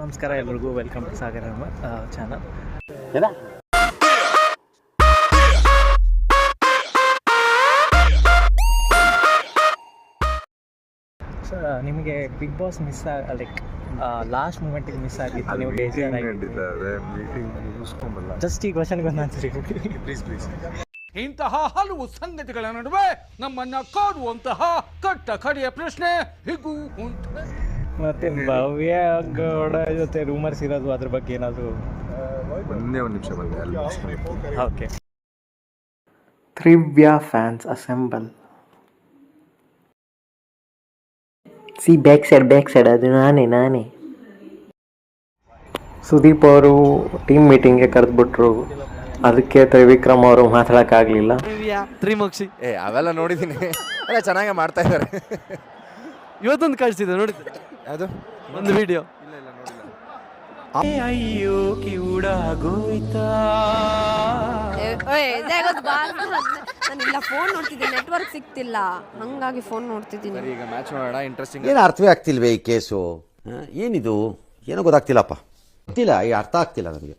ನಮಸ್ಕಾರ ಎಲ್ರಿಗೂ, welcome to Sagar Ahmed channel. Sir, ನಿಮಗೆ Bigg Boss miss like last ಮೂಮೆಂಟಿಗೆ ಮಿಸ್ ಆಗಿತ್ತು, ನೀವು ಜಸ್ಟ್ ಈ ಕ್ವಶನ್ಗೆ ಒಂದು ಆನ್ಸರ್ ಪ್ಲೀಸ್. ಇಂತಹ ಹಲವು ಸಂಗತಿಗಳ ನಡುವೆ ನಮ್ಮನ್ನ ಕಾಡುವಂತಹ ಕಟ್ಟ ಕಡೆಯ ಪ್ರಶ್ನೆ ಹೀಗೂ ಉಂಟು. ಮತ್ತೆ ಭವ್ಯ ಗೌಡ ಜೊತೆ ರೂಮರ್ಸ್ ಇರೋದು, ಅದ್ರ ಬಗ್ಗೆ ಏನಾದರೂ? ಒಂದೇ ಒಂದು ನಿಮಿಷ ಬಂದೆ. ಓಕೆ. ತ್ರಿವ್ಯಾ ಫ್ಯಾನ್ಸ್ ಅಸೆಂಬಲ್. ಬ್ಯಾಕ್ ಸೈಡ್ ಅದು ನಾನೇ. ಸುದೀಪ್ ಅವರು ಟೀಮ್ ಮೀಟಿಂಗ್ಗೆ ಕರೆದ್ಬಿಟ್ರು, ಅದಕ್ಕೆ ತ್ರಿವಿಕ್ರಮ್ ಅವರು ಮಾತಾಡೋಕ್ಕಾಗಲಿಲ್ಲ. ತ್ರಿಮಕ್ಷಿ ಅವೆಲ್ಲ ನೋಡಿದ್ದೀನಿ, ಅಲ್ಲ ಚೆನ್ನಾಗೇ ಮಾಡ್ತಾ ಇದ್ದಾರೆ. ಇವತ್ತೊಂದು ಕಳಿಸಿದೆ, ನೋಡಿದ್ದೆ ಅದು ಒಂದು ವಿಡಿಯೋ. ಅಯ್ಯೋ ಕಿವುಡಾಗೋಯ್ತಾ. ನಾನಿಲ್ಲ, ಫೋನ್ ನೋಡ್ತಿದ್ದೀನಿ, ನೆಟ್ವರ್ಕ್ ಸಿಗ್ತಿಲ್ಲ, ಹಂಗಾಗಿ ಫೋನ್ ನೋಡ್ತಿದ್ದೀನಿ. ಸರಿ, ಈಗ ಮ್ಯಾಚ್ ನೋಡೋಣ. ಇಂಟ್ರೆಸ್ಟಿಂಗ್. ಏನು ಅರ್ಥವೇ ಆಗ್ತಿಲ್ವೇ ಈ ಕೇಸು? ಏನಿದು? ಏನೋ ಗೊತ್ತಾಗ್ತಿಲ್ಲಪ್ಪ, ಗೊತ್ತಿಲ್ಲ, ಈ ಅರ್ಥ ಆಗ್ತಿಲ್ಲ ನನಗೆ.